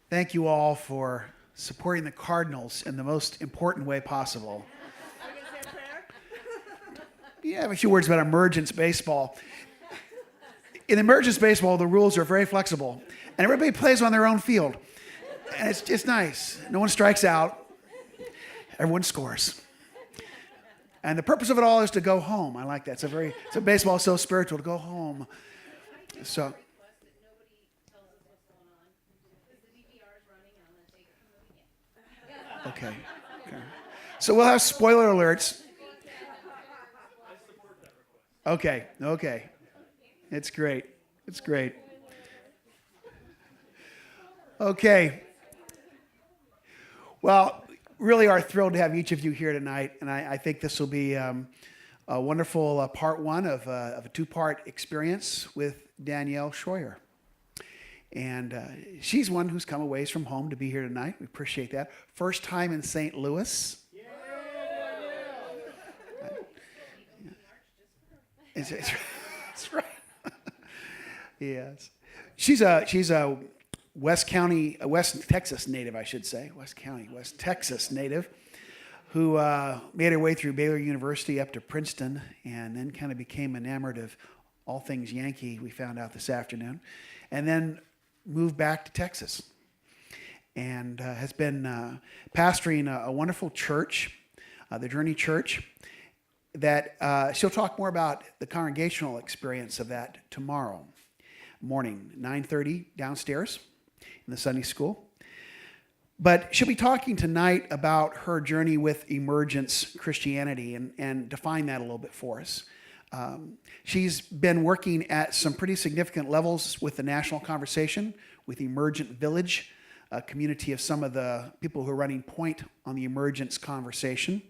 Thank you all for supporting the Cardinals in the most important way possible. Are you going to say a prayer? Yeah, I have a few words about emergence baseball. In emergence baseball, the rules are very flexible, and everybody plays on their own field. And it's nice. No one strikes out. Everyone scores. And the purpose of it all is to go home. I like that. So baseball is so spiritual, to go home. So, okay. So we'll have spoiler alerts. Okay. It's great. Okay. Well, really are thrilled to have each of you here tonight, and I think this will be a wonderful part one of a two-part experience with Danielle Schroyer. And she's one who's come a ways from home to be here tonight. We appreciate that. First time in St. Louis. That's right. Yes. She's a West Texas native, I should say. West Texas native, who made her way through Baylor University up to Princeton, and then kind of became enamored of all things Yankee, we found out this afternoon, and then moved back to Texas, and has been pastoring a wonderful church, the Journey Church, that she'll talk more about the congregational experience of that tomorrow morning, 9:30 downstairs in the Sunday school. But she'll be talking tonight about her journey with emergence Christianity and define that a little bit for us. She's been working at some pretty significant levels with the national conversation, with Emergent Village, a community of some of the people who are running point on the emergence conversation.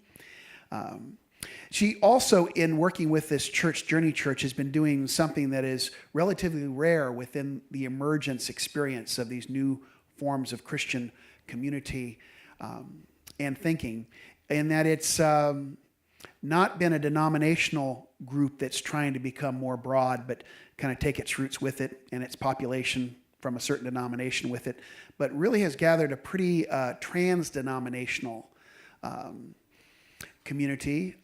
She also, in working with this church, Journey Church, has been doing something that is relatively rare within the emergence experience of these new forms of Christian community and thinking, in that it's not been a denominational group that's trying to become more broad, but kind of take its roots with it and its population from a certain denomination with it, but really has gathered a pretty trans-denominational community,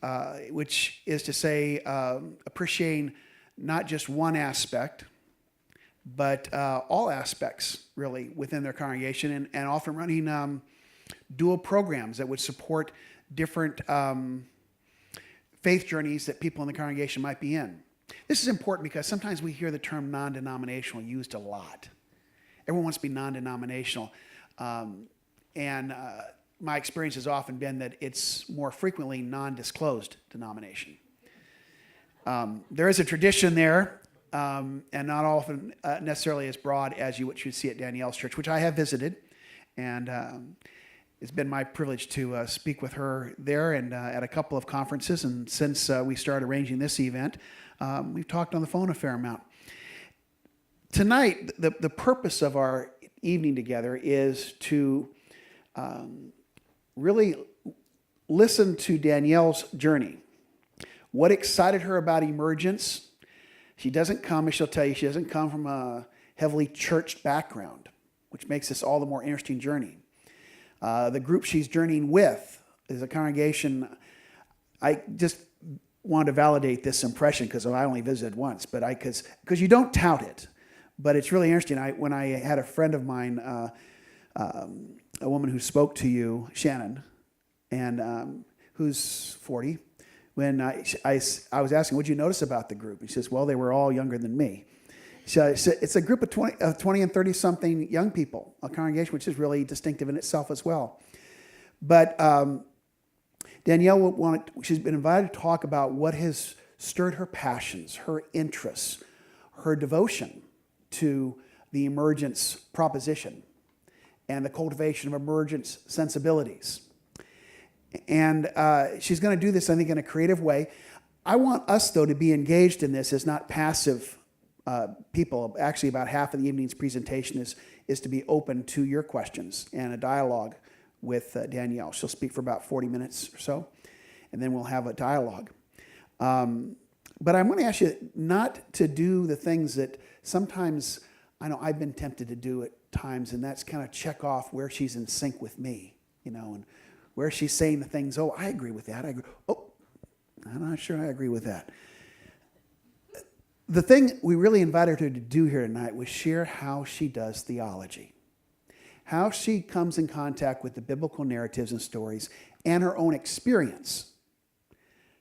which is to say appreciating not just one aspect, but all aspects really within their congregation, and often running dual programs that would support different faith journeys that people in the congregation might be in. This is important because sometimes we hear the term non-denominational used a lot. Everyone wants to be non-denominational, and my experience has often been that it's more frequently non-disclosed denomination. There is a tradition there, and not often necessarily as broad as what you would see at Danielle's church, which I have visited, and it's been my privilege to speak with her there and at a couple of conferences. And since we started arranging this event, we've talked on the phone a fair amount. Tonight, the purpose of our evening together is to really listen to Danielle's journey. What excited her about emergence? She doesn't come, as she'll tell you, she doesn't come from a heavily churched background, which makes this all the more interesting journey. The group she's journeying with is a congregation. I just wanted to validate this impression because I only visited once, but because you don't tout it, but it's really interesting. When I had a friend of mine, a woman who spoke to you, Shannon, and who's 40, when I was asking, what did you notice about the group? He says, well, they were all younger than me. So it's a group of 20 and 30-something young people, a congregation which is really distinctive in itself as well. But Danielle she's been invited to talk about what has stirred her passions, her interests, her devotion to the emergence proposition and the cultivation of emergence sensibilities. And she's going to do this, I think, in a creative way. I want us, though, to be engaged in this as not passive people. Actually, about half of the evening's presentation is to be open to your questions and a dialogue with Danielle. She'll speak for about 40 minutes or so, and then we'll have a dialogue. But I'm going to ask you not to do the things that sometimes I know I've been tempted to do at times, and that's kind of check off where she's in sync with me, and where she's saying the things, oh, I agree with that. I agree. Oh, I'm not sure I agree with that. The thing we really invited her to do here tonight was share how she does theology, how she comes in contact with the biblical narratives and stories and her own experience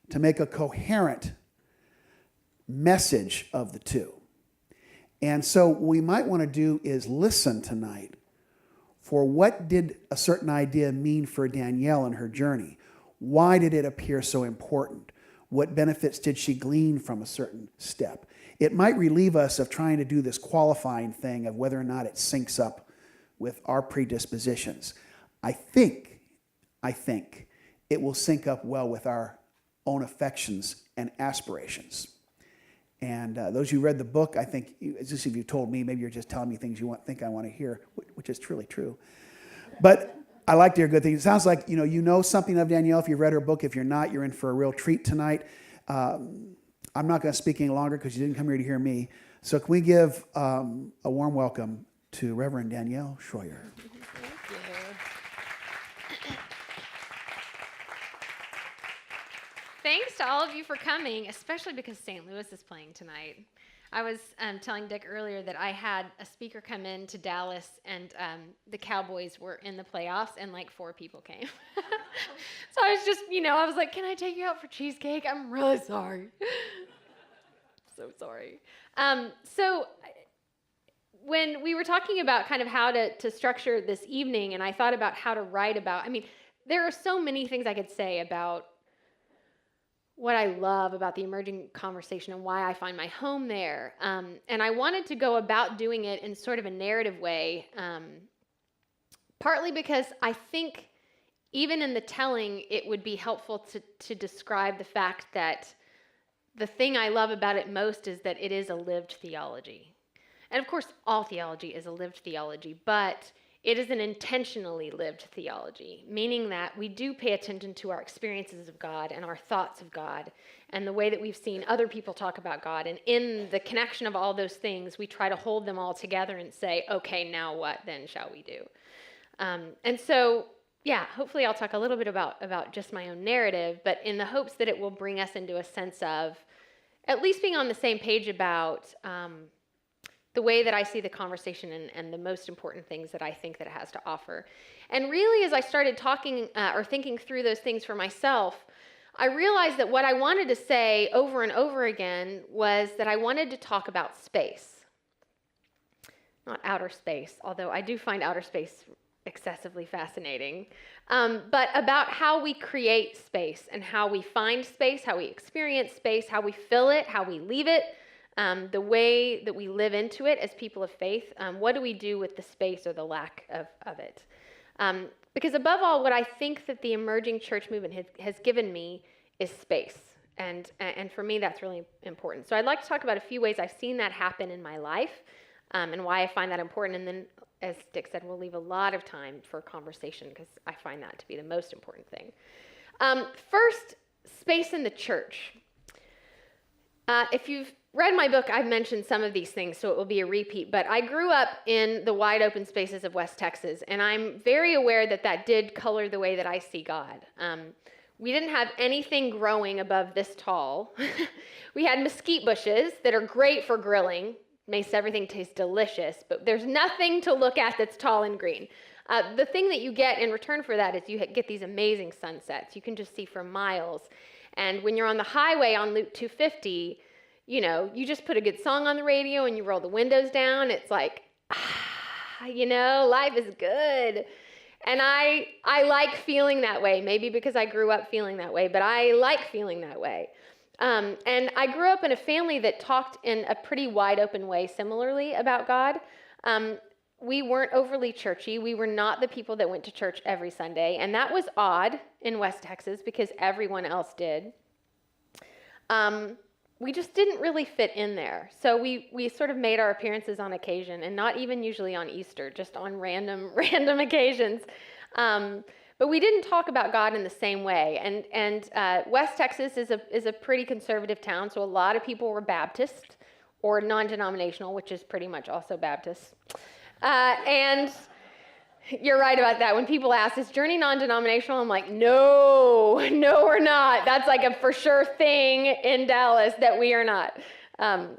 to make a coherent message of the two. And so what we might want to do is listen tonight for what did a certain idea mean for Danielle in her journey? Why did it appear so important? What benefits did she glean from a certain step? It might relieve us of trying to do this qualifying thing of whether or not it syncs up with our predispositions. I think it will sync up well with our own affections and aspirations. And those who read the book, I think, just if you told me, maybe you're just telling me things you think I want to hear, which is truly true. But I like to hear good things. It sounds like you know something of Danielle if you've read her book. If you're not, you're in for a real treat tonight. I'm not going to speak any longer because you didn't come here to hear me. So can we give a warm welcome to Reverend Danielle Schroyer. Thank you. Thanks to all of you for coming, especially because St. Louis is playing tonight. I was telling Dick earlier that I had a speaker come in to Dallas, and the Cowboys were in the playoffs, and like 4 people came. So I was just, I was like, can I take you out for cheesecake? I'm really sorry. So sorry. So when we were talking about kind of how to structure this evening, and I thought about how to write about, there are so many things I could say about what I love about the emerging conversation and why I find my home there. And I wanted to go about doing it in sort of a narrative way, partly because I think even in the telling, it would be helpful to describe the fact that the thing I love about it most is that it is a lived theology. And of course, all theology is a lived theology, but it is an intentionally lived theology, meaning that we do pay attention to our experiences of God and our thoughts of God and the way that we've seen other people talk about God. And in the connection of all those things, we try to hold them all together and say, okay, now what then shall we do? And so, yeah, hopefully I'll talk a little bit about just my own narrative, but in the hopes that it will bring us into a sense of at least being on the same page about the way that I see the conversation and the most important things that I think that it has to offer. And really, as I started talking or thinking through those things for myself, I realized that what I wanted to say over and over again was that I wanted to talk about space. Not outer space, although I do find outer space excessively fascinating, but about how we create space and how we find space, how we experience space, how we fill it, how we leave it, the way that we live into it as people of faith. What do we do with the space or the lack of it? Because above all, what I think that the emerging church movement has given me is space. And for me, that's really important. So I'd like to talk about a few ways I've seen that happen in my life and why I find that important. And then, as Dick said, we'll leave a lot of time for conversation because I find that to be the most important thing. First, space in the church. If you've read my book, I've mentioned some of these things, so it will be a repeat, but I grew up in the wide open spaces of West Texas, and I'm very aware that did color the way that I see God. We didn't have anything growing above this tall. We had mesquite bushes that are great for grilling, makes everything taste delicious, but there's nothing to look at that's tall and green. The thing that you get in return for that is you get these amazing sunsets. You can just see for miles. And when you're on the highway on Loop 250, you just put a good song on the radio and you roll the windows down. It's like, life is good. And I like feeling that way, maybe because I grew up feeling that way, but I like feeling that way. And I grew up in a family that talked in a pretty wide open way similarly about God. We weren't overly churchy. We were not the people that went to church every Sunday. And that was odd in West Texas because everyone else did. We just didn't really fit in there. So we sort of made our appearances on occasion, and not even usually on Easter, just on random occasions. But we didn't talk about God in the same way. And West Texas is a pretty conservative town, so a lot of people were Baptist or non-denominational, which is pretty much also Baptist. And you're right about that. When people ask, is Journey non-denominational? I'm like, no, we're not. That's like a for sure thing in Dallas that we are not.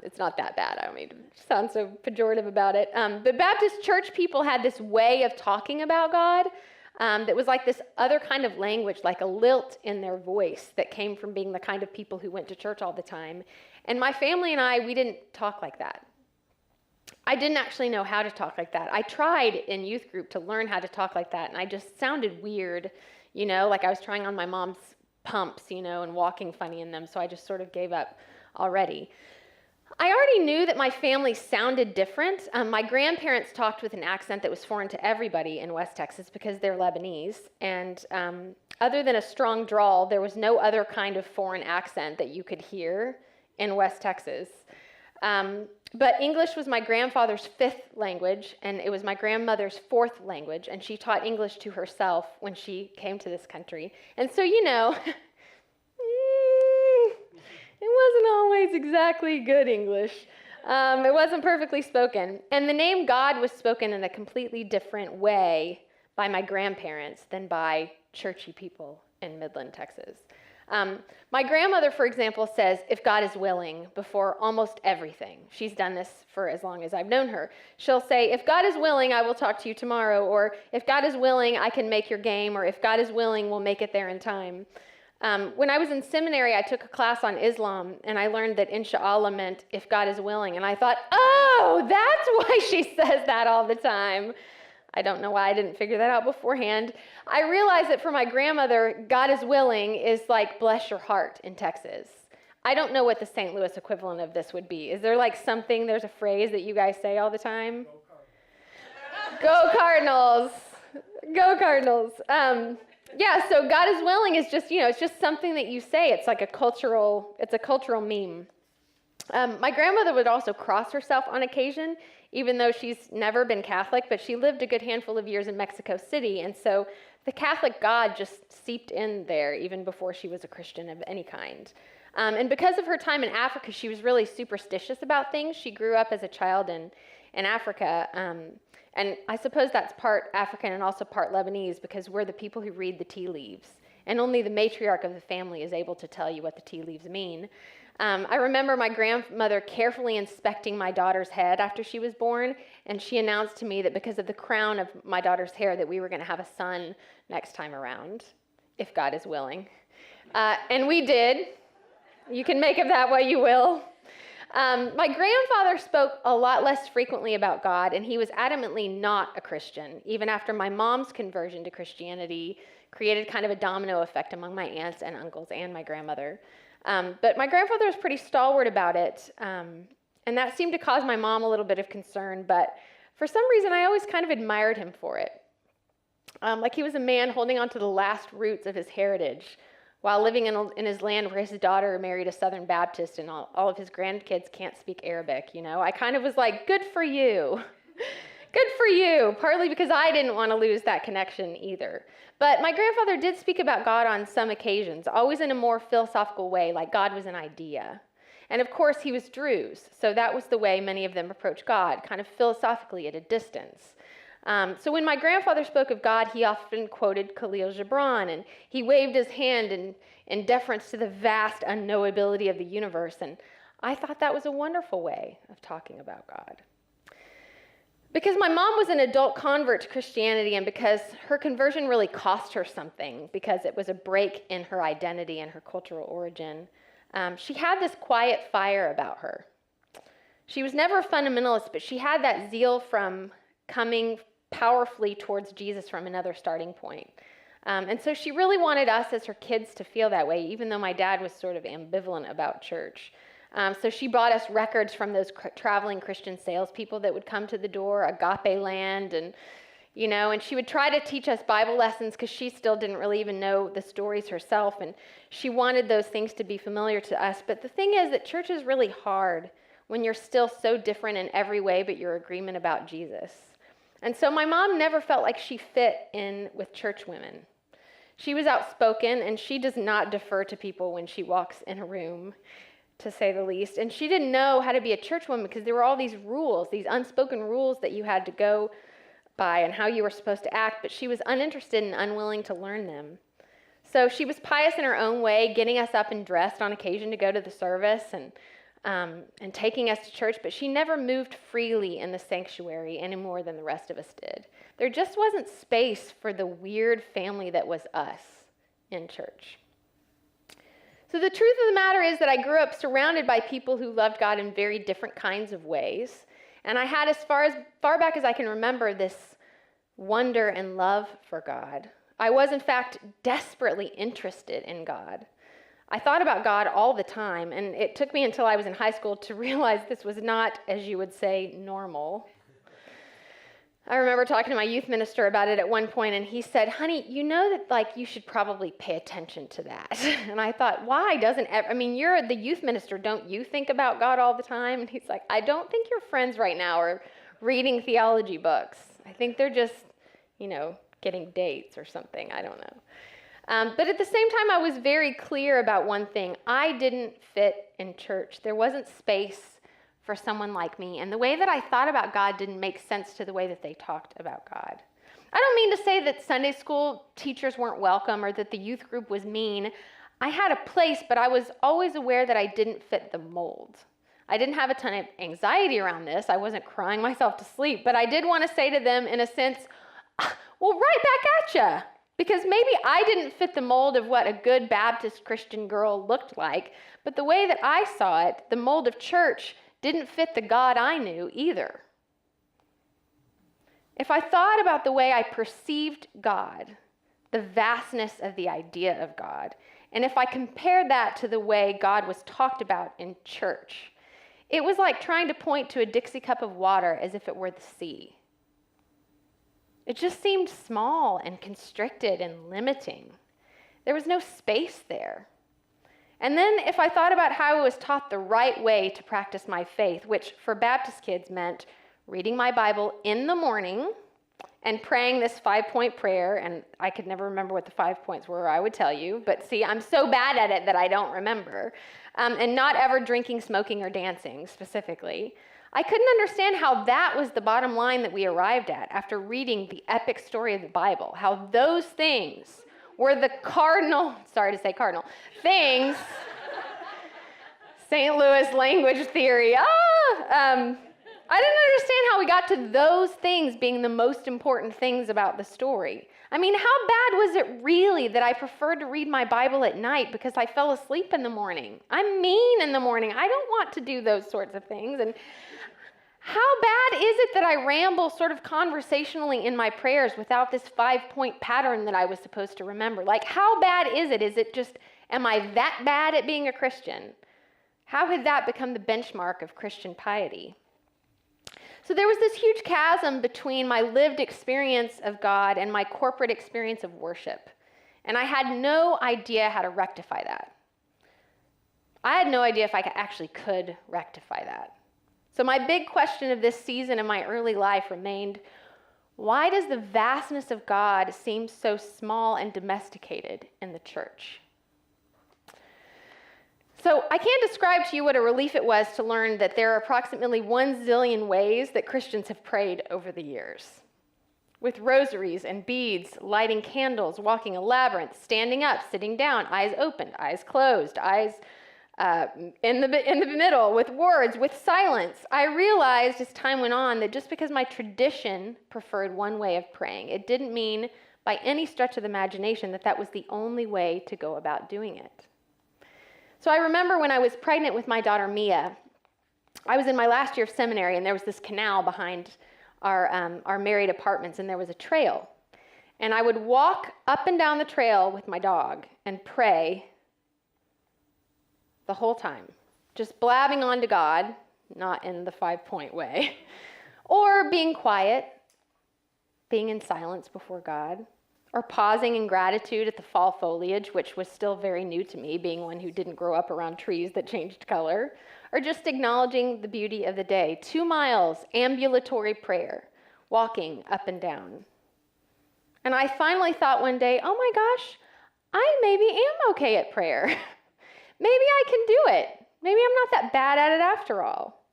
It's not that bad. I don't mean to sound so pejorative about it. But Baptist church people had this way of talking about God that was like this other kind of language, like a lilt in their voice that came from being the kind of people who went to church all the time. And my family and I, we didn't talk like that. I didn't actually know how to talk like that. I tried in youth group to learn how to talk like that, and I just sounded weird, like I was trying on my mom's pumps, and walking funny in them, so I just sort of gave up already. I already knew that my family sounded different. My grandparents talked with an accent that was foreign to everybody in West Texas because they're Lebanese, and other than a strong drawl, there was no other kind of foreign accent that you could hear in West Texas. But English was my grandfather's fifth language, and it was my grandmother's fourth language, and she taught English to herself when she came to this country. And so, it wasn't always exactly good English. It wasn't perfectly spoken. And the name God was spoken in a completely different way by my grandparents than by churchy people in Midland, Texas. My grandmother, for example, says, if God is willing, before almost everything. She's done this for as long as I've known her. She'll say, if God is willing, I will talk to you tomorrow, or if God is willing, I can make your game, or if God is willing, we'll make it there in time. When I was in seminary, I took a class on Islam, and I learned that inshallah meant if God is willing, and I thought, oh, that's why she says that all the time. I don't know why I didn't figure that out beforehand. I realized that for my grandmother, God is willing is like bless your heart in Texas. I don't know what the St. Louis equivalent of this would be. Is there like something, there's a phrase that you guys say all the time? Go Cardinals. Go Cardinals. Yeah, so God is willing is just, it's just something that you say. It's like a cultural meme. My grandmother would also cross herself on occasion, even though she's never been Catholic, but she lived a good handful of years in Mexico City, and so the Catholic God just seeped in there even before she was a Christian of any kind. And because of her time in Africa, she was really superstitious about things. She grew up as a child in Africa, and I suppose that's part African and also part Lebanese because we're the people who read the tea leaves, and only the matriarch of the family is able to tell you what the tea leaves mean. I remember my grandmother carefully inspecting my daughter's head after she was born, and she announced to me that because of the crown of my daughter's hair that we were going to have a son next time around, if God is willing. And we did. You can make of that what you will. My grandfather spoke a lot less frequently about God, and he was adamantly not a Christian, even after my mom's conversion to Christianity created kind of a domino effect among my aunts and uncles and my grandmother. But my grandfather was pretty stalwart about it, and that seemed to cause my mom a little bit of concern, but for some reason I always kind of admired him for it. Like he was a man holding on to the last roots of his heritage while living in his land where his daughter married a Southern Baptist and all of his grandkids can't speak Arabic, I kind of was like, good for you. Good for you, partly because I didn't want to lose that connection either. But my grandfather did speak about God on some occasions, always in a more philosophical way, like God was an idea. And of course, he was Druze, so that was the way many of them approached God, kind of philosophically at a distance. So when my grandfather spoke of God, he often quoted Khalil Gibran, and he waved his hand in deference to the vast unknowability of the universe, and I thought that was a wonderful way of talking about God. Because my mom was an adult convert to Christianity, and because her conversion really cost her something, because it was a break in her identity and her cultural origin, she had this quiet fire about her. She was never a fundamentalist, but she had that zeal from coming powerfully towards Jesus from another starting point. And so she really wanted us as her kids to feel that way, even though my dad was sort of ambivalent about church. So she bought us records from those traveling Christian salespeople that would come to the door, Agape Land, and she would try to teach us Bible lessons because she still didn't really even know the stories herself, and she wanted those things to be familiar to us. But the thing is that church is really hard when you're still so different in every way but your agreement about Jesus. And so my mom never felt like she fit in with church women. She was outspoken, and she does not defer to people when she walks in a room. to say the least. And she didn't know how to be a church woman because there were all these rules, these unspoken rules that you had to go by and how you were supposed to act, but she was uninterested and unwilling to learn them. So she was pious in her own way, getting us up and dressed on occasion to go to the service and taking us to church, but she never moved freely in the sanctuary any more than the rest of us did. There just wasn't space for the weird family that was us in church. So the truth of the matter is that I grew up surrounded by people who loved God in very different kinds of ways. And I had, as far back as I can remember, this wonder and love for God. I was, in fact, desperately interested in God. I thought about God all the time, and it took me until I was in high school to realize this was not, as you would say, normal. I remember talking to my youth minister about it at one point, and he said, honey, you know that you should probably pay attention to that. And I thought, why doesn't, you're the youth minister, don't you think about God all the time? And he's like, I don't think your friends right now are reading theology books. I think they're just, getting dates or something, I don't know. But at the same time, I was very clear about one thing. I didn't fit in church. There wasn't space for someone like me. And the way that I thought about God didn't make sense to the way that they talked about God. I don't mean to say that Sunday school teachers weren't welcome or that the youth group was mean. I had a place, but I was always aware that I didn't fit the mold. I didn't have a ton of anxiety around this. I wasn't crying myself to sleep, but I did want to say to them in a sense, well, right back at ya. Because maybe I didn't fit the mold of what a good Baptist Christian girl looked like, but the way that I saw it, the mold of church didn't fit the God I knew either. If I thought about the way I perceived God, the vastness of the idea of God, and if I compared that to the way God was talked about in church, it was like trying to point to a Dixie cup of water as if it were the sea. It just seemed small and constricted and limiting. There was no space there. And then if I thought about how I was taught the right way to practice my faith, which for Baptist kids meant reading my Bible in the morning and praying this 5-point prayer, and I could never remember what the 5 points were, I would tell you, but see, I'm so bad at it that I don't remember, and not ever drinking, smoking, or dancing specifically. I couldn't understand how that was the bottom line that we arrived at after reading the epic story of the Bible, how those things were the things, St. Louis language theory. I didn't understand how we got to those things being the most important things about the story. How bad was it really that I preferred to read my Bible at night because I fell asleep in the morning? I'm mean in the morning. I don't want to do those sorts of things. And how bad is it that I ramble sort of conversationally in my prayers without this 5-point pattern that I was supposed to remember? How bad is it? Is it just, am I that bad at being a Christian? How had that become the benchmark of Christian piety? So there was this huge chasm between my lived experience of God and my corporate experience of worship. And I had no idea how to rectify that. I had no idea if I actually could rectify that. So my big question of this season in my early life remained, why does the vastness of God seem so small and domesticated in the church? So I can't describe to you what a relief it was to learn that there are approximately 1 zillion ways that Christians have prayed over the years. With rosaries and beads, lighting candles, walking a labyrinth, standing up, sitting down, eyes opened, eyes closed, eyes in the middle, with words, with silence. I realized as time went on that just because my tradition preferred one way of praying, it didn't mean by any stretch of the imagination that that was the only way to go about doing it. So I remember when I was pregnant with my daughter Mia, I was in my last year of seminary, and there was this canal behind our married apartments, and there was a trail. And I would walk up and down the trail with my dog and pray the whole time, just blabbing on to God, not in the 5-point way, or being quiet, being in silence before God, or pausing in gratitude at the fall foliage, which was still very new to me, being one who didn't grow up around trees that changed color, or just acknowledging the beauty of the day. 2 miles, ambulatory prayer, walking up and down. And I finally thought one day, oh my gosh, I maybe am okay at prayer. Maybe I can do it. Maybe I'm bad at it after all.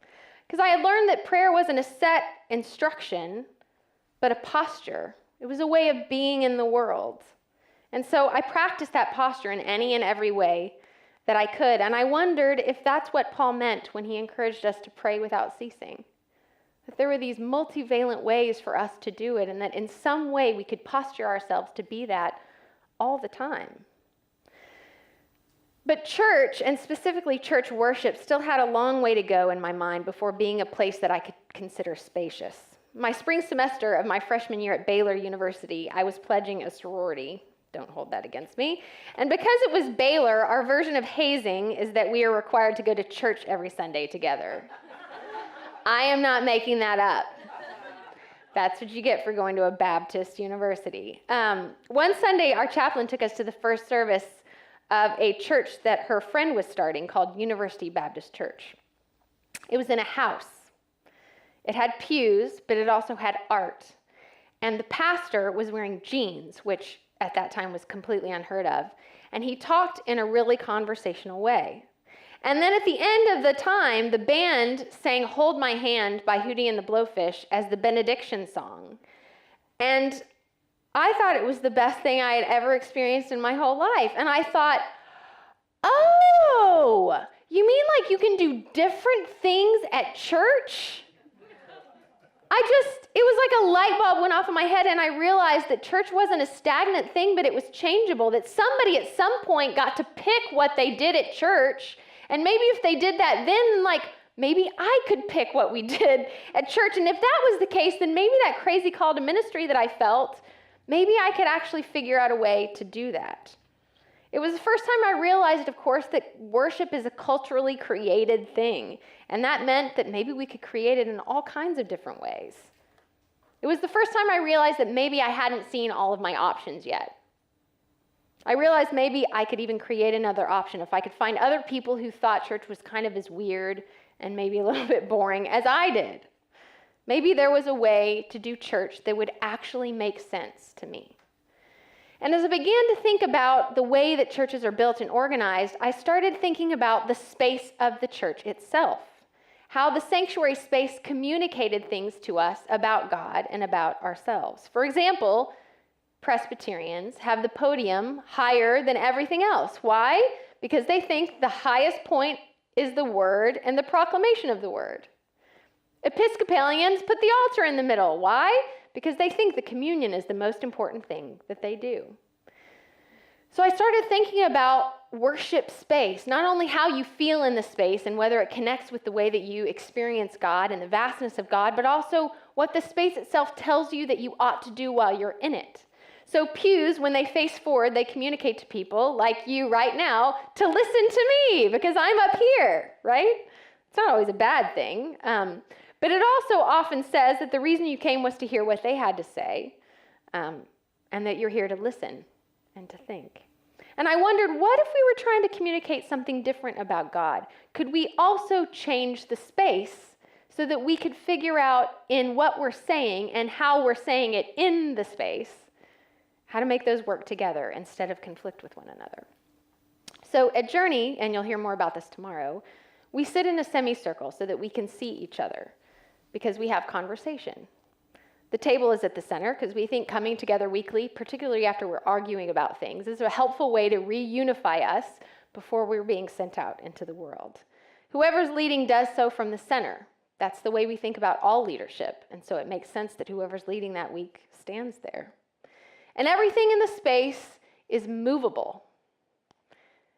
Because I had learned that prayer wasn't a set instruction, but a posture. It was a way of being in the world. And so I practiced that posture in any and every way that I could. And I wondered if that's what Paul meant when he encouraged us to pray without ceasing. That there were these multivalent ways for us to do it, and that in some way we could posture ourselves to be that all the time. But church, and specifically church worship, still had a long way to go in my mind before being a place that I could consider spacious. My spring semester of my freshman year at Baylor University, I was pledging a sorority. Don't hold that against me. And because it was Baylor, our version of hazing is that we are required to go to church every Sunday together. I am not making that up. That's what you get for going to a Baptist university. One Sunday, our chaplain took us to the first service of a church that her friend was starting called University Baptist Church. It was in a house. It had pews, but it also had art. And the pastor was wearing jeans, which at that time was completely unheard of. And he talked in a really conversational way. And then at the end of the time, the band sang Hold My Hand by Hootie and the Blowfish as the benediction song. And I thought it was the best thing I had ever experienced in my whole life. And I thought, oh, you mean like you can do different things at church? It was like a light bulb went off in my head, and I realized that church wasn't a stagnant thing, but it was changeable, that somebody at some point got to pick what they did at church, and maybe if they did that then, maybe I could pick what we did at church, and if that was the case, then maybe that crazy call to ministry that I felt, maybe I could actually figure out a way to do that. It was the first time I realized, of course, that worship is a culturally created thing, and that meant that maybe we could create it in all kinds of different ways. It was the first time I realized that maybe I hadn't seen all of my options yet. I realized maybe I could even create another option if I could find other people who thought church was kind of as weird and maybe a little bit boring as I did. Maybe there was a way to do church that would actually make sense to me. And as I began to think about the way that churches are built and organized, I started thinking about the space of the church itself, how the sanctuary space communicated things to us about God and about ourselves. For example, Presbyterians have the podium higher than everything else. Why? Because they think the highest point is the word and the proclamation of the word. Episcopalians put the altar in the middle. Why? Because they think the communion is the most important thing that they do. So I started thinking about worship space, not only how you feel in the space and whether it connects with the way that you experience God and the vastness of God, but also what the space itself tells you that you ought to do while you're in it. So pews, when they face forward, they communicate to people like you right now to listen to me because I'm up here, right? It's not always a bad thing. But it also often says that the reason you came was to hear what they had to say, and that you're here to listen and to think. And I wondered, what if we were trying to communicate something different about God? Could we also change the space so that we could figure out in what we're saying and how we're saying it in the space, how to make those work together instead of conflict with one another? So at Journey, and you'll hear more about this tomorrow, we sit in a semicircle so that we can see each other, because we have conversation. The table is at the center because we think coming together weekly, particularly after we're arguing about things, is a helpful way to reunify us before we're being sent out into the world. Whoever's leading does so from the center. That's the way we think about all leadership, and so it makes sense that whoever's leading that week stands there. And everything in the space is movable,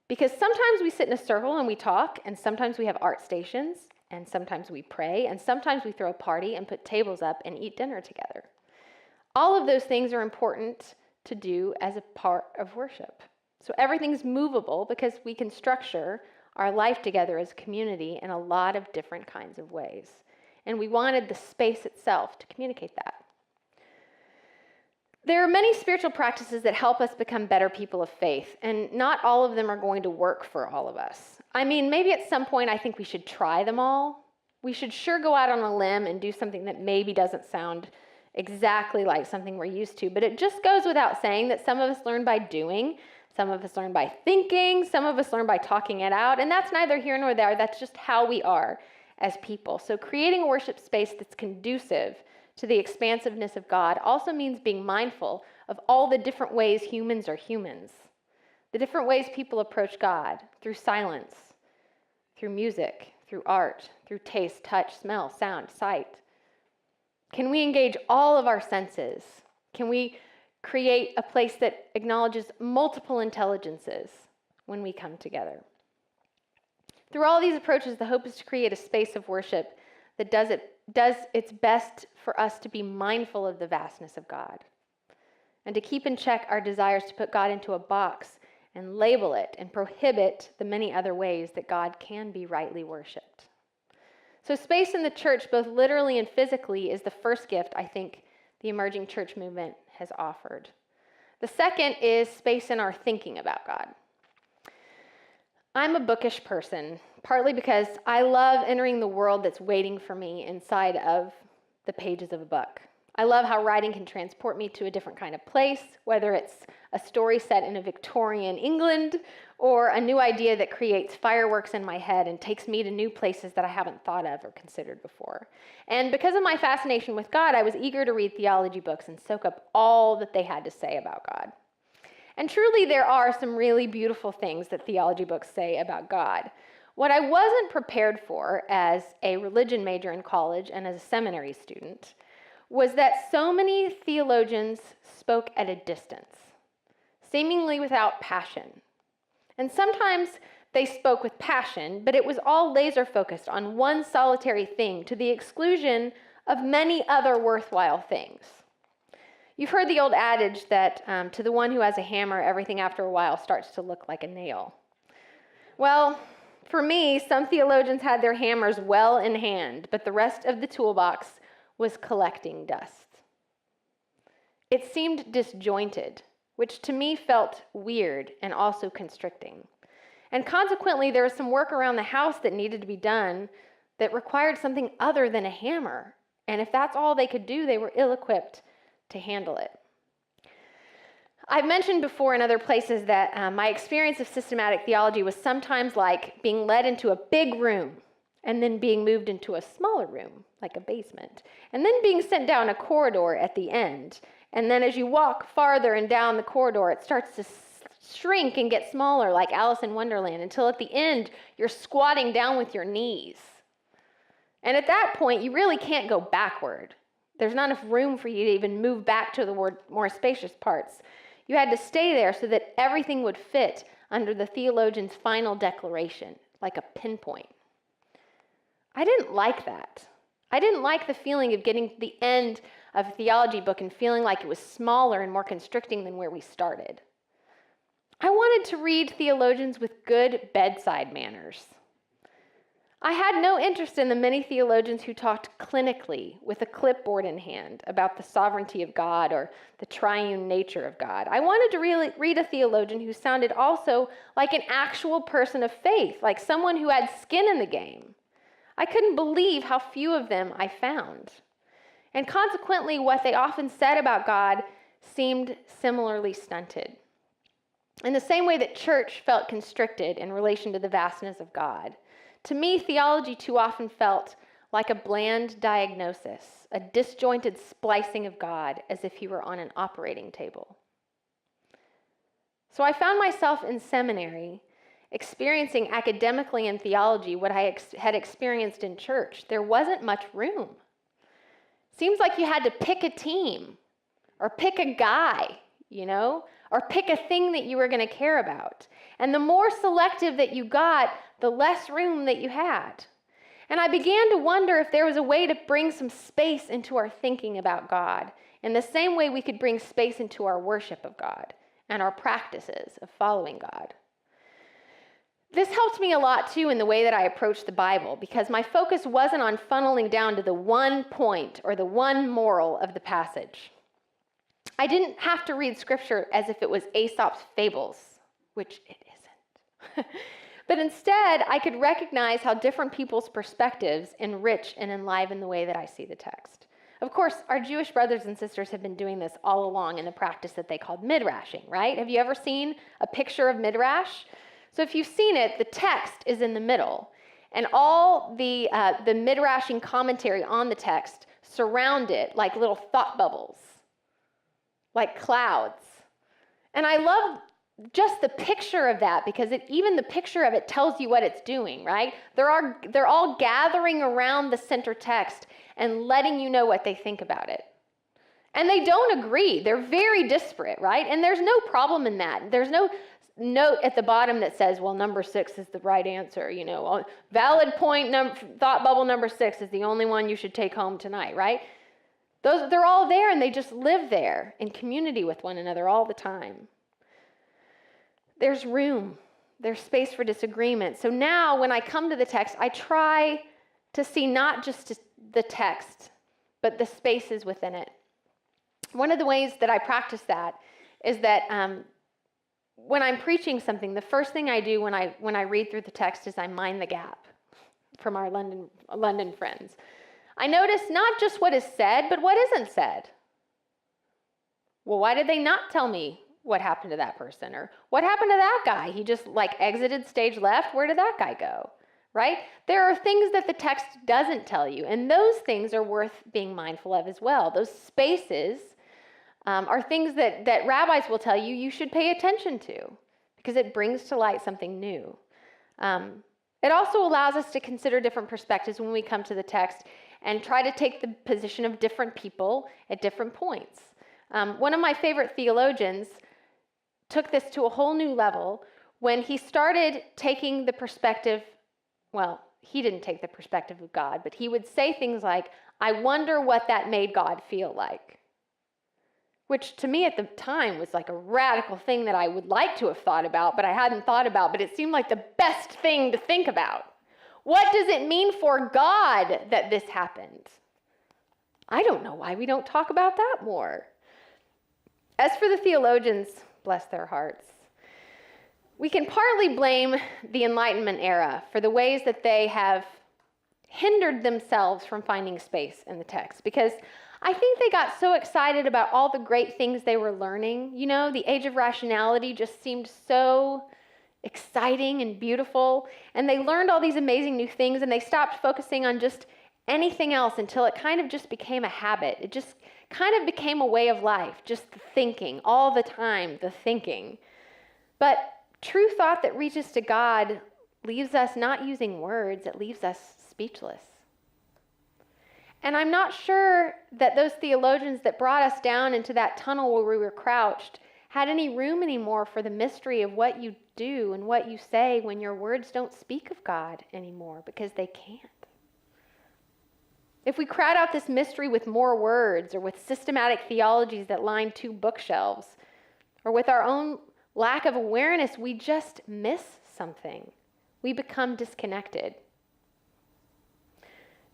because sometimes we sit in a circle and we talk, and sometimes we have art stations, and sometimes we pray, and sometimes we throw a party and put tables up and eat dinner together. All of those things are important to do as a part of worship. So everything's movable because we can structure our life together as a community in a lot of different kinds of ways. And we wanted the space itself to communicate that. There are many spiritual practices that help us become better people of faith, and not all of them are going to work for all of us. I mean, maybe at some point I think we should try them all. We should sure go out on a limb and do something that maybe doesn't sound exactly like something we're used to, but it just goes without saying that some of us learn by doing, Some of us learn by thinking, some of us learn by talking it out, and that's neither here nor there. That's just how we are as people. So creating a worship space that's conducive to the expansiveness of God also means being mindful of all the different ways humans are humans, the different ways people approach God, through silence, through music, through art, through taste, touch, smell, sound, sight. Can we engage all of our senses? Can we create a place that acknowledges multiple intelligences when we come together? Through all these approaches, the hope is to create a space of worship that does its best for us to be mindful of the vastness of God and to keep in check our desires to put God into a box and label it and prohibit the many other ways that God can be rightly worshiped. So space in the church, both literally and physically, is the first gift I think the emerging church movement has offered. The second is space in our thinking about God. I'm a bookish person, partly because I love entering the world that's waiting for me inside of the pages of a book. I love how writing can transport me to a different kind of place, whether it's a story set in a Victorian England or a new idea that creates fireworks in my head and takes me to new places that I haven't thought of or considered before. And because of my fascination with God, I was eager to read theology books and soak up all that they had to say about God. And truly, there are some really beautiful things that theology books say about God. What I wasn't prepared for as a religion major in college and as a seminary student was that so many theologians spoke at a distance, seemingly without passion. And sometimes they spoke with passion, but it was all laser focused on one solitary thing to the exclusion of many other worthwhile things. You've heard the old adage that to the one who has a hammer, everything after a while starts to look like a nail. Well, for me, some theologians had their hammers well in hand, but the rest of the toolbox was collecting dust. It seemed disjointed, which to me felt weird and also constricting. And consequently, there was some work around the house that needed to be done that required something other than a hammer. And if that's all they could do, they were ill-equipped to handle it. I've mentioned before in other places that my experience of systematic theology was sometimes like being led into a big room and then being moved into a smaller room, like a basement, and then being sent down a corridor at the end. And then as you walk farther and down the corridor, it starts to shrink and get smaller, like Alice in Wonderland, until at the end, you're squatting down with your knees. And at that point, you really can't go backward. There's not enough room for you to even move back to the more spacious parts. You had to stay there so that everything would fit under the theologian's final declaration, like a pinpoint. I didn't like that. I didn't like the feeling of getting to the end of a theology book and feeling like it was smaller and more constricting than where we started. I wanted to read theologians with good bedside manners. I had no interest in the many theologians who talked clinically with a clipboard in hand about the sovereignty of God or the triune nature of God. I wanted to really read a theologian who sounded also like an actual person of faith, like someone who had skin in the game. I couldn't believe how few of them I found. And consequently, what they often said about God seemed similarly stunted. In the same way that church felt constricted in relation to the vastness of God, to me, theology too often felt like a bland diagnosis, a disjointed splicing of God as if he were on an operating table. So I found myself in seminary experiencing academically in theology what I had experienced in church. There wasn't much room. Seems like you had to pick a team or pick a guy, or pick a thing that you were going to care about. And the more selective that you got, the less room that you had. And I began to wonder if there was a way to bring some space into our thinking about God, in the same way we could bring space into our worship of God and our practices of following God. This helped me a lot, too, in the way that I approached the Bible, because my focus wasn't on funneling down to the one point or the one moral of the passage. I didn't have to read Scripture as if it was Aesop's fables, which it isn't. But instead, I could recognize how different people's perspectives enrich and enliven the way that I see the text. Of course, our Jewish brothers and sisters have been doing this all along in the practice that they called midrashing, right? Have you ever seen a picture of midrash? So if you've seen it, the text is in the middle, and all the midrashing commentary on the text surround it like little thought bubbles, like clouds. And I love just the picture of that, because even the picture of it tells you what it's doing, right? They're all gathering around the center text and letting you know what they think about it. And they don't agree. They're very disparate, right? And there's no problem in that. There's no note at the bottom that says, well, number 6 is the right answer. Valid point, thought bubble number 6 is the only one you should take home tonight, right? They're all there, and they just live there in community with one another all the time. There's room. There's space for disagreement. So now when I come to the text, I try to see not just the text, but the spaces within it. One of the ways that I practice that is that when I'm preaching something, the first thing I do when I read through the text is I mind the gap from our London friends. I notice not just what is said, but what isn't said. Well, why did they not tell me what happened to that person? Or what happened to that guy? He just exited stage left. Where did that guy go? Right? There are things that the text doesn't tell you, and those things are worth being mindful of as well. Those spaces are things that rabbis will tell you you should pay attention to, because it brings to light something new. It also allows us to consider different perspectives when we come to the text and try to take the position of different people at different points. One of my favorite theologians took this to a whole new level when he started taking the perspective, well, he didn't take the perspective of God, but he would say things like, I wonder what that made God feel like. Which to me at the time was like a radical thing that I would like to have thought about, but I hadn't thought about, but it seemed like the best thing to think about. What does it mean for God that this happened? I don't know why we don't talk about that more. As for the theologians, bless their hearts, we can partly blame the Enlightenment era for the ways that they have hindered themselves from finding space in the text, because I think they got so excited about all the great things they were learning. The age of rationality just seemed so exciting and beautiful, and they learned all these amazing new things, and they stopped focusing on just anything else until it kind of just became a habit. It just kind of became a way of life, just the thinking, all the time, the thinking. But true thought that reaches to God leaves us not using words, it leaves us speechless. And I'm not sure that those theologians that brought us down into that tunnel where we were crouched had any room anymore for the mystery of what you do and what you say when your words don't speak of God anymore, because they can't. If we crowd out this mystery with more words, or with systematic theologies that line 2 bookshelves, or with our own lack of awareness, we just miss something. We become disconnected.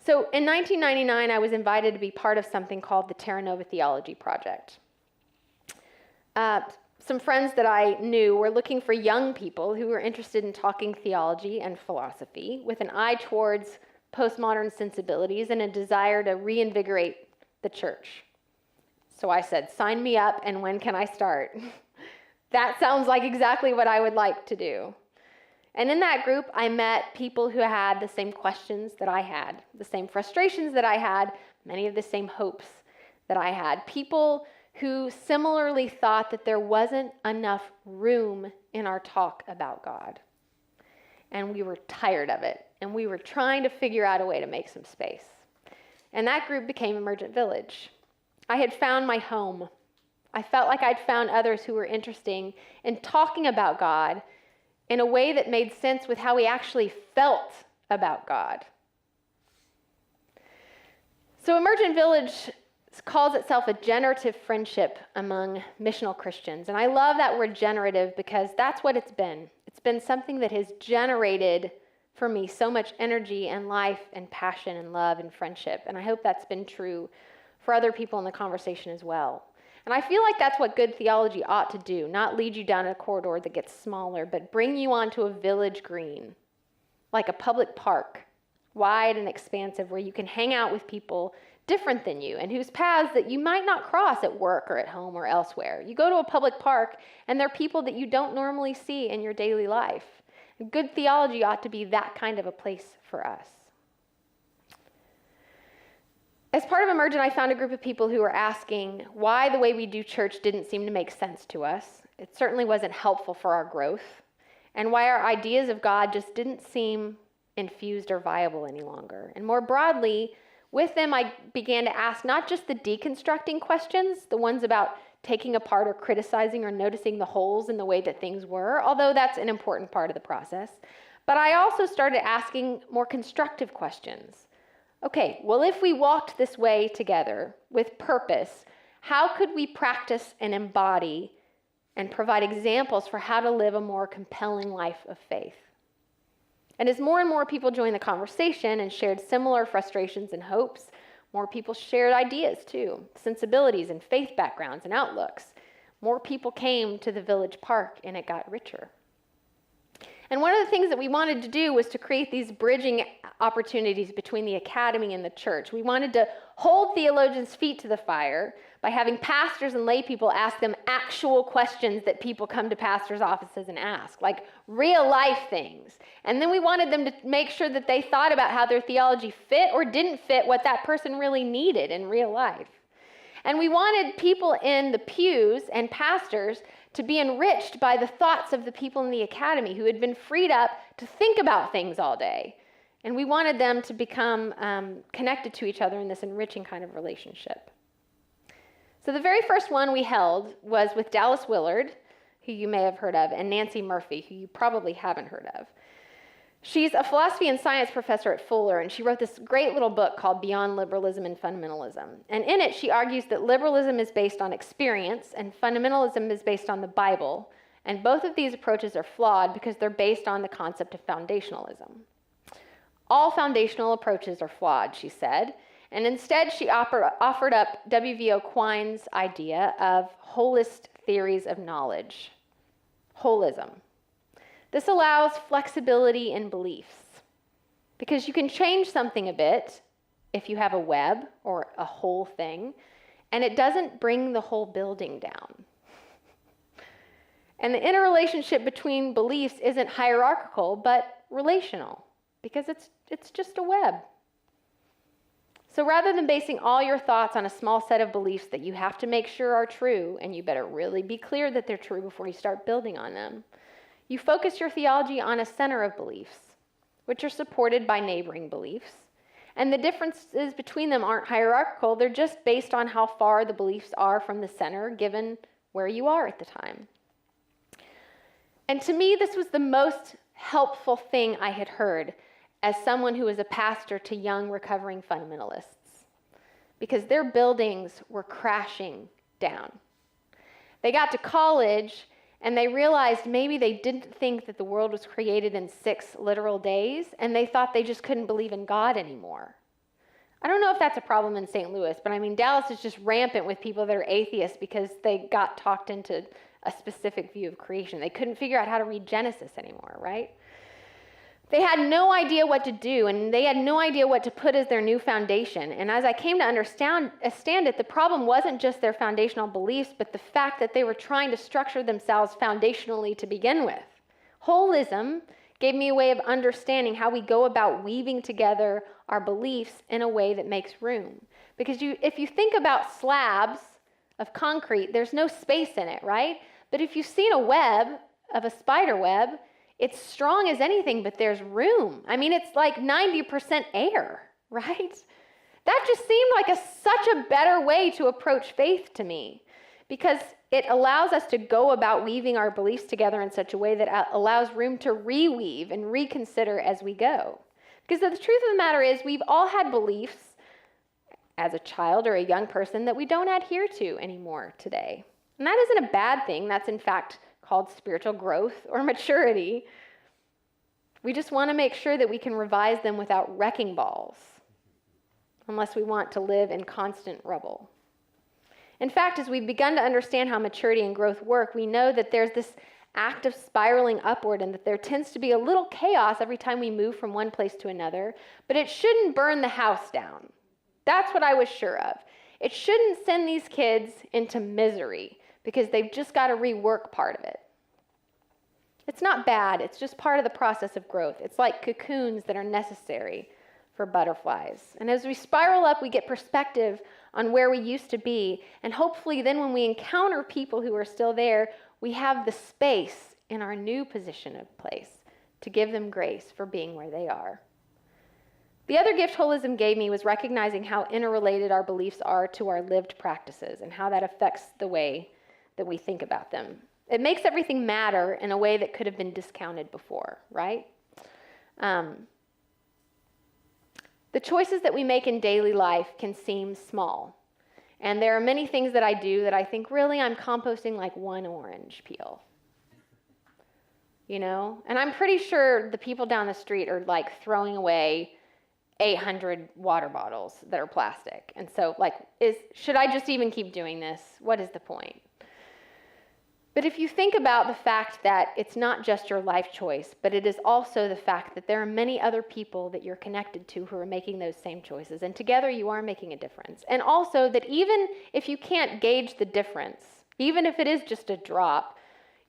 So in 1999, I was invited to be part of something called the Terra Nova Theology Project. Some friends that I knew were looking for young people who were interested in talking theology and philosophy with an eye towards postmodern sensibilities and a desire to reinvigorate the church. So I said, sign me up, and when can I start? That sounds like exactly what I would like to do. And in that group, I met people who had the same questions that I had, the same frustrations that I had, many of the same hopes that I had. People who similarly thought that there wasn't enough room in our talk about God. And we were tired of it, and we were trying to figure out a way to make some space. And that group became Emergent Village. I had found my home. I felt like I'd found others who were interested in talking about God in a way that made sense with how we actually felt about God. So Emergent Village calls itself a generative friendship among missional Christians. And I love that word generative, because that's what it's been. It's been something that has generated for me so much energy and life and passion and love and friendship. And I hope that's been true for other people in the conversation as well. And I feel like that's what good theology ought to do, not lead you down a corridor that gets smaller, but bring you onto a village green, like a public park, wide and expansive, where you can hang out with people different than you and whose paths that you might not cross at work or at home or elsewhere. You go to a public park and there are people that you don't normally see in your daily life. Good theology ought to be that kind of a place for us. As part of Emergent, I found a group of people who were asking why the way we do church didn't seem to make sense to us. It certainly wasn't helpful for our growth, and why our ideas of God just didn't seem infused or viable any longer. And more broadly, with them, I began to ask not just the deconstructing questions, the ones about taking apart or criticizing or noticing the holes in the way that things were, although that's an important part of the process, but I also started asking more constructive questions. Okay, well, if we walked this way together with purpose, how could we practice and embody and provide examples for how to live a more compelling life of faith? And as more and more people joined the conversation and shared similar frustrations and hopes, more people shared ideas too, sensibilities and faith backgrounds and outlooks. More people came to the village park and it got richer. And one of the things that we wanted to do was to create these bridging opportunities between the academy and the church. We wanted to hold theologians' feet to the fire by having pastors and lay people ask them actual questions that people come to pastors' offices and ask, like real life things. And then we wanted them to make sure that they thought about how their theology fit or didn't fit what that person really needed in real life. And we wanted people in the pews and pastors to be enriched by the thoughts of the people in the academy who had been freed up to think about things all day. And we wanted them to become connected to each other in this enriching kind of relationship. So the very first one we held was with Dallas Willard, who you may have heard of, and Nancy Murphy, who you probably haven't heard of. She's a philosophy and science professor at Fuller, and she wrote this great little book called Beyond Liberalism and Fundamentalism. And in it, she argues that liberalism is based on experience and fundamentalism is based on the Bible. And both of these approaches are flawed because they're based on the concept of foundationalism. All foundational approaches are flawed, she said. And instead, she offered up W.V.O. Quine's idea of holist theories of knowledge. Holism. This allows flexibility in beliefs because you can change something a bit if you have a web or a whole thing, and it doesn't bring the whole building down. And the interrelationship between beliefs isn't hierarchical, but relational because it's just a web. So rather than basing all your thoughts on a small set of beliefs that you have to make sure are true, and you better really be clear that they're true before you start building on them, you focus your theology on a center of beliefs, which are supported by neighboring beliefs. And the differences between them aren't hierarchical, they're just based on how far the beliefs are from the center, given where you are at the time. And to me, this was the most helpful thing I had heard as someone who was a pastor to young recovering fundamentalists, because their buildings were crashing down. They got to college and they realized maybe they didn't think that the world was created in 6 literal days, and they thought they just couldn't believe in God anymore. I don't know if that's a problem in St. Louis, but I mean, Dallas is just rampant with people that are atheists because they got talked into a specific view of creation. They couldn't figure out how to read Genesis anymore, right? They had no idea what to do, and they had no idea what to put as their new foundation. And as I came to understand it, the problem wasn't just their foundational beliefs, but the fact that they were trying to structure themselves foundationally to begin with. Holism gave me a way of understanding how we go about weaving together our beliefs in a way that makes room. Because if you think about slabs of concrete, there's no space in it, right? But if you've seen a web of a spider web, it's strong as anything, but there's room. I mean, it's like 90% air, right? That just seemed like such a better way to approach faith to me, because it allows us to go about weaving our beliefs together in such a way that allows room to reweave and reconsider as we go. Because the truth of the matter is, we've all had beliefs as a child or a young person that we don't adhere to anymore today. And that isn't a bad thing. That's in fact called spiritual growth or maturity. We just want to make sure that we can revise them without wrecking balls, unless we want to live in constant rubble. In fact, as we've begun to understand how maturity and growth work, we know that there's this act of spiraling upward and that there tends to be a little chaos every time we move from one place to another, but it shouldn't burn the house down. That's what I was sure of. It shouldn't send these kids into misery because they've just got to rework part of it. It's not bad. It's just part of the process of growth. It's like cocoons that are necessary for butterflies. And as we spiral up, we get perspective on where we used to be. And hopefully then when we encounter people who are still there, we have the space in our new position of place to give them grace for being where they are. The other gift holism gave me was recognizing how interrelated our beliefs are to our lived practices and how that affects the way that we think about them. It makes everything matter in a way that could have been discounted before, right? The choices that we make in daily life can seem small. And there are many things that I do that I think, really, I'm composting like one orange peel. You know? And I'm pretty sure the people down the street are like throwing away 800 water bottles that are plastic. And so, like, should I just even keep doing this? What is the point? But if you think about the fact that it's not just your life choice, but it is also the fact that there are many other people that you're connected to who are making those same choices, and together you are making a difference. And also that even if you can't gauge the difference, even if it is just a drop,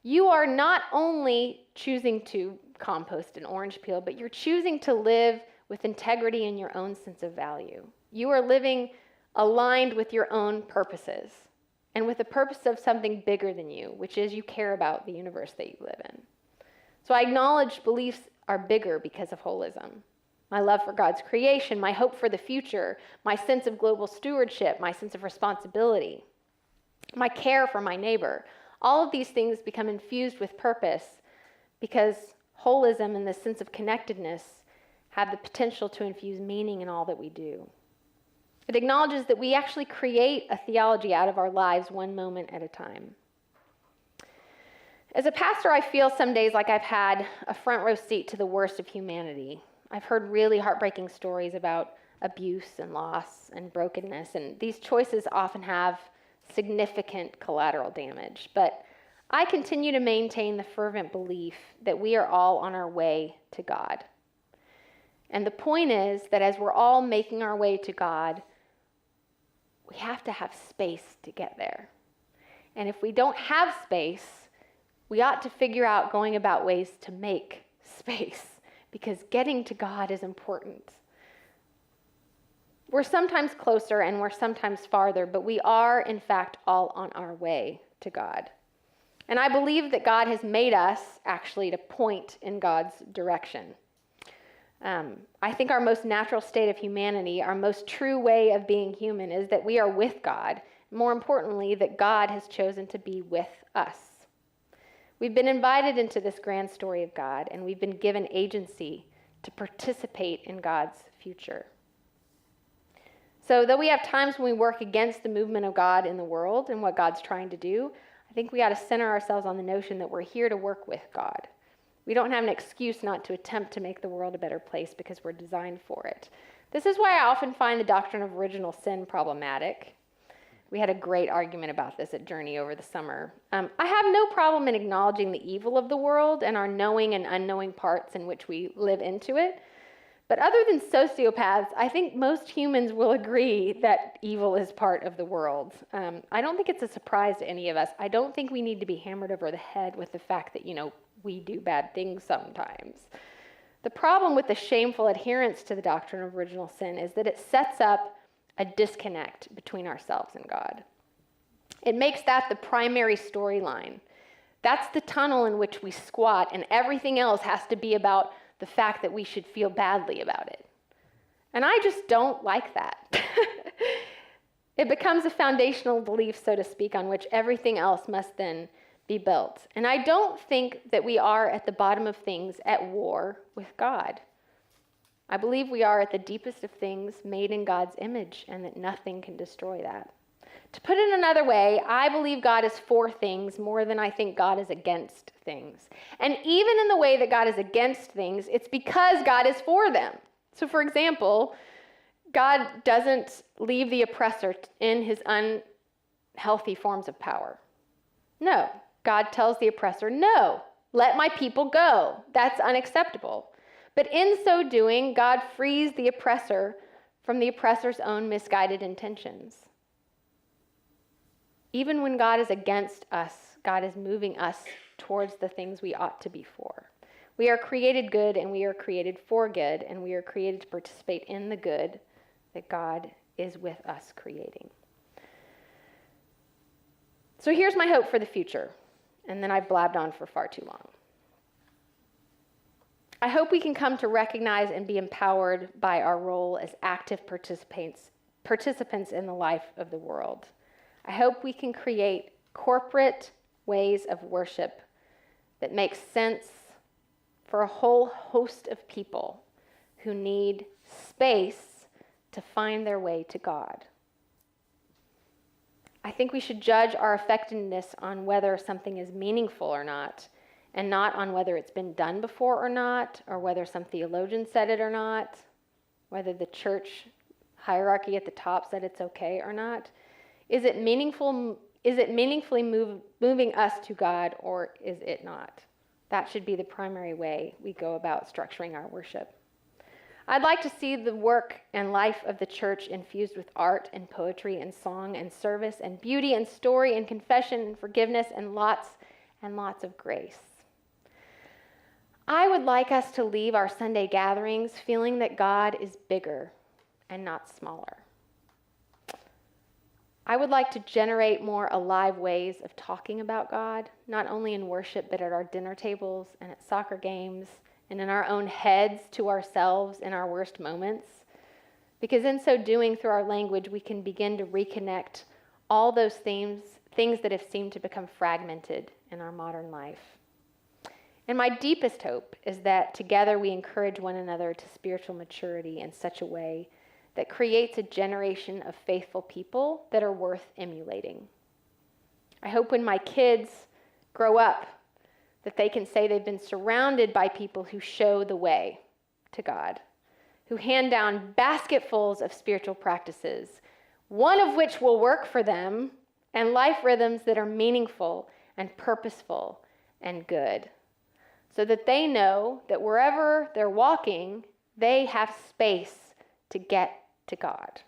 you are not only choosing to compost an orange peel, but you're choosing to live with integrity in your own sense of value. You are living aligned with your own purposes and with the purpose of something bigger than you, which is you care about the universe that you live in. So I acknowledge beliefs are bigger because of holism. My love for God's creation, my hope for the future, my sense of global stewardship, my sense of responsibility, my care for my neighbor. All of these things become infused with purpose because holism and the sense of connectedness have the potential to infuse meaning in all that we do. It acknowledges that we actually create a theology out of our lives one moment at a time. As a pastor, I feel some days like I've had a front row seat to the worst of humanity. I've heard really heartbreaking stories about abuse and loss and brokenness, and these choices often have significant collateral damage. But I continue to maintain the fervent belief that we are all on our way to God. And the point is that as we're all making our way to God, we have to have space to get there. And if we don't have space, we ought to figure out going about ways to make space, because getting to God is important. We're sometimes closer and we're sometimes farther, but we are, in fact, all on our way to God. And I believe that God has made us actually to point in God's direction. I think our most natural state of humanity, our most true way of being human, is that we are with God. More importantly, that God has chosen to be with us. We've been invited into this grand story of God, and we've been given agency to participate in God's future. So though we have times when we work against the movement of God in the world and what God's trying to do, I think we got to center ourselves on the notion that we're here to work with God. We don't have an excuse not to attempt to make the world a better place because we're designed for it. This is why I often find the doctrine of original sin problematic. We had a great argument about this at Journey over the summer. I have no problem in acknowledging the evil of the world and our knowing and unknowing parts in which we live into it. But other than sociopaths, I think most humans will agree that evil is part of the world. I don't think it's a surprise to any of us. I don't think we need to be hammered over the head with the fact that, we do bad things sometimes. The problem with the shameful adherence to the doctrine of original sin is that it sets up a disconnect between ourselves and God. It makes that the primary storyline. That's the tunnel in which we squat, and everything else has to be about the fact that we should feel badly about it. And I just don't like that. It becomes a foundational belief, so to speak, on which everything else must then be built. And I don't think that we are at the bottom of things at war with God. I believe we are at the deepest of things made in God's image, and that nothing can destroy that. To put it another way, I believe God is for things more than I think God is against things. And even in the way that God is against things, it's because God is for them. So for example, God doesn't leave the oppressor in his unhealthy forms of power. No. God tells the oppressor, no, let my people go. That's unacceptable. But in so doing, God frees the oppressor from the oppressor's own misguided intentions. Even when God is against us, God is moving us towards the things we ought to be for. We are created good, and we are created for good, and we are created to participate in the good that God is with us creating. So here's my hope for the future, and then I've blabbed on for far too long. I hope we can come to recognize and be empowered by our role as active participants in the life of the world. I hope we can create corporate ways of worship that make sense for a whole host of people who need space to find their way to God. I think we should judge our effectiveness on whether something is meaningful or not, and not on whether it's been done before or not, or whether some theologian said it or not, whether the church hierarchy at the top said it's okay or not. Is it meaningful? Is it meaningfully moving us to God, or is it not? That should be the primary way we go about structuring our worship. I'd like to see the work and life of the church infused with art and poetry and song and service and beauty and story and confession and forgiveness and lots of grace. I would like us to leave our Sunday gatherings feeling that God is bigger and not smaller. I would like to generate more alive ways of talking about God, not only in worship, but at our dinner tables and at soccer games and in our own heads to ourselves in our worst moments. Because in so doing, through our language, we can begin to reconnect all those things that have seemed to become fragmented in our modern life. And my deepest hope is that together we encourage one another to spiritual maturity in such a way that creates a generation of faithful people that are worth emulating. I hope when my kids grow up that they can say they've been surrounded by people who show the way to God, who hand down basketfuls of spiritual practices, one of which will work for them, and life rhythms that are meaningful and purposeful and good, so that they know that wherever they're walking, they have space to get to God.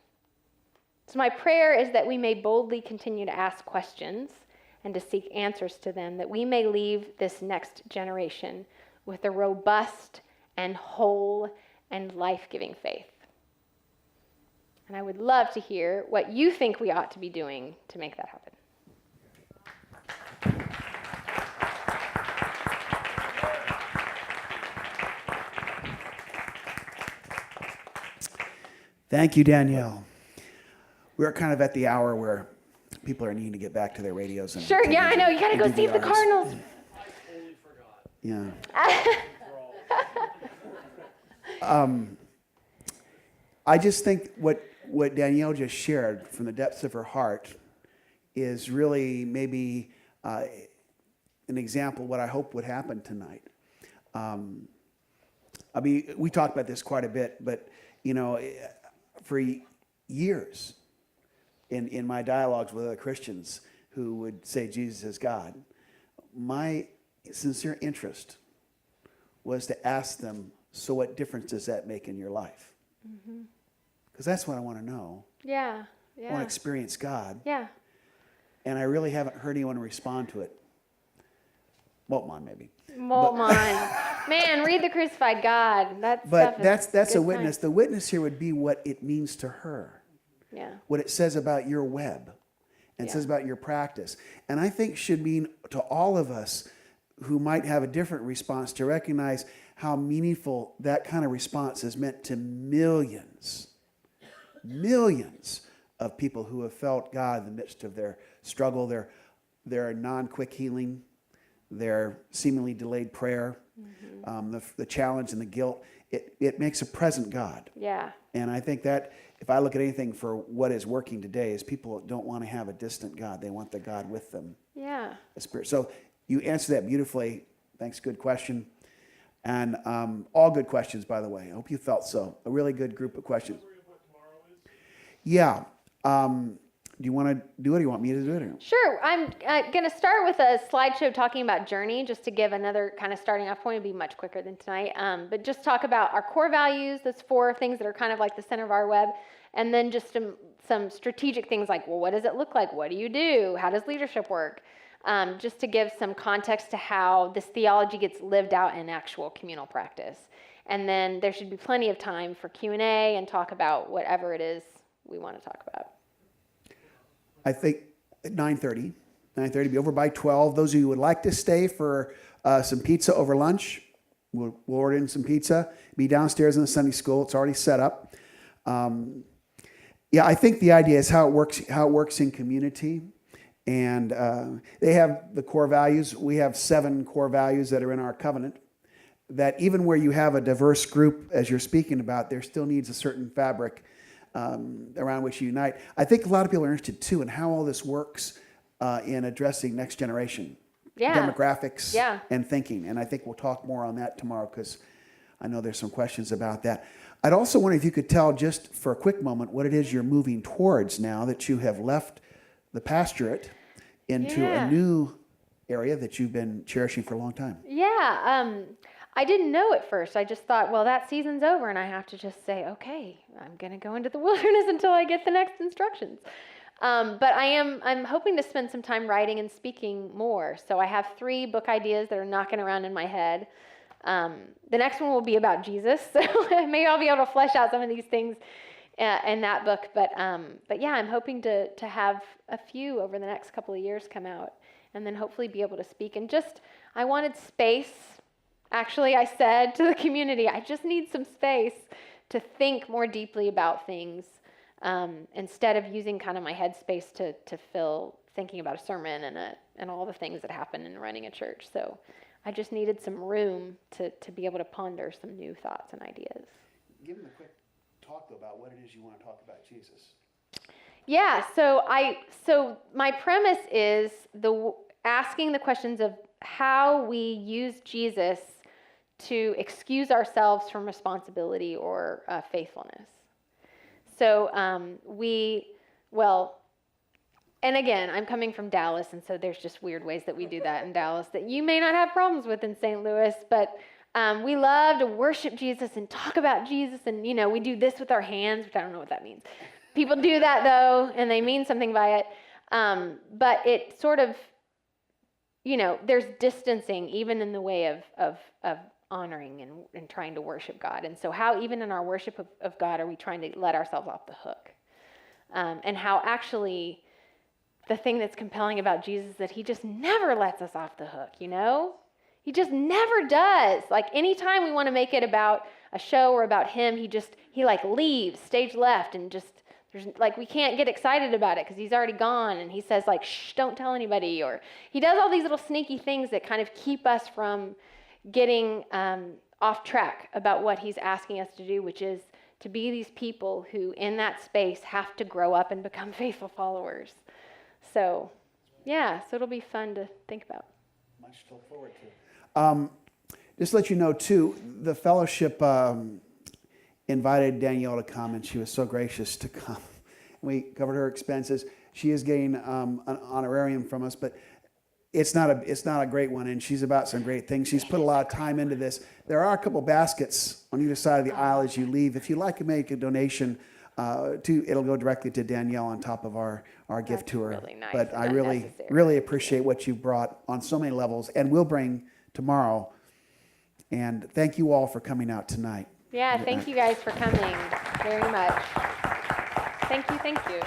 So my prayer is that we may boldly continue to ask questions and to seek answers to them, that we may leave this next generation with a robust and whole and life-giving faith. And I would love to hear what you think we ought to be doing to make that happen. Thank you, Danielle. We're kind of at the hour where people are needing to get back to their radios. And Sure, yeah, I know. You got to go see if the DVRs. Cardinals. I totally forgot. Yeah. I just think what Danielle just shared from the depths of her heart is really maybe an example of what I hope would happen tonight. I mean, we talked about this quite a bit, but, for years in my dialogues with other Christians who would say Jesus is God, my sincere interest was to ask them, so what difference does that make in your life? Because that's what I want to know. Yeah, I want to experience God. Yeah. And I really haven't heard anyone respond to it. Moltmann, maybe. Moltmann. Man, read The Crucified God. But that's good a witness. time. The witness here would be what it means to her. Yeah. What it says about your web and says about your practice. And I think should mean to all of us who might have a different response to recognize how meaningful that kind of response has meant to millions of people who have felt God in the midst of their struggle, their non-quick healing, their seemingly delayed prayer, the challenge and the guilt. It makes a present God. Yeah. And I think that if I look at anything for what is working today is people don't want to have a distant God. They want the God with them. Yeah. The Spirit. So you answered that beautifully. Thanks. Good question. And all good questions, by the way. I hope you felt so. A really good group of questions. Yeah. Do you want to do it or do you want me to do it? Or? Sure. I'm going to start with a slideshow talking about Journey, just to give another kind of starting off point. It'll be much quicker than tonight. But just talk about our core values, those 4 things that are kind of like the center of our web. And then just some strategic things like, well, what does it look like? What do you do? How does leadership work? Just to give some context to how this theology gets lived out in actual communal practice. And then there should be plenty of time for Q&A and talk about whatever it is we want to talk about. I think at 9:30. 9:30, be over by 12. Those of you who would like to stay for some pizza over lunch, we'll order in some pizza. Be downstairs in the Sunday school. It's already set up. Yeah, I think the idea is how it works in community. And they have the core values. We have 7 core values that are in our covenant. That even where you have a diverse group, as you're speaking about, there still needs a certain fabric around which you unite. I think a lot of people are interested too in how all this works in addressing next generation demographics and thinking. And I think we'll talk more on that tomorrow because I know there's some questions about that. I'd also wonder if you could tell just for a quick moment what it is you're moving towards now that you have left the pastorate into a new area that you've been cherishing for a long time. Yeah, I didn't know at first. I just thought, well, that season's over, and I have to just say, okay, I'm going to go into the wilderness until I get the next instructions. But I'm hoping to spend some time writing and speaking more. So I have 3 book ideas that are knocking around in my head. The next one will be about Jesus, so maybe I'll be able to flesh out some of these things in that book. But yeah, I'm hoping to have a few over the next couple of years come out, and then hopefully be able to speak. And I wanted space. Actually, I said to the community, I just need some space to think more deeply about things instead of using kind of my headspace to fill thinking about a sermon and all the things that happen in running a church. So I just needed some room to be able to ponder some new thoughts and ideas. Give them a quick talk though, about what it is you want to talk about Jesus. Yeah, so my premise is asking the questions of how we use Jesus to excuse ourselves from responsibility or faithfulness. So and again, I'm coming from Dallas, and so there's just weird ways that we do that in Dallas that you may not have problems with in St. Louis, but we love to worship Jesus and talk about Jesus, and we do this with our hands, which I don't know what that means. People do that though, and they mean something by it, but it sort of, there's distancing even in the way of honoring and trying to worship God. And so how even in our worship of God are we trying to let ourselves off the hook? And how actually the thing that's compelling about Jesus is that he just never lets us off the hook, He just never does. Like anytime we want to make it about a show or about him, he leaves stage left and just we can't get excited about it because he's already gone, and he says shh, don't tell anybody, or he does all these little sneaky things that kind of keep us from getting off track about what he's asking us to do, which is to be these people who in that space have to grow up and become faithful followers. So it'll be fun to think about. Much to look forward to. Just to let you know too, the fellowship invited Danielle to come, and she was so gracious to come. We covered her expenses. She is getting an honorarium from us, but it's not a great one, and she's about some great things. She's put a lot of time into this. There are a couple baskets on either side of the aisle as you leave. If you'd like to make a donation, it'll go directly to Danielle on top of our gift to her. Really nice, but I really appreciate what you brought on so many levels, and will bring tomorrow. And thank you all for coming out tonight. Yeah, thank you guys for coming very much. Thank you.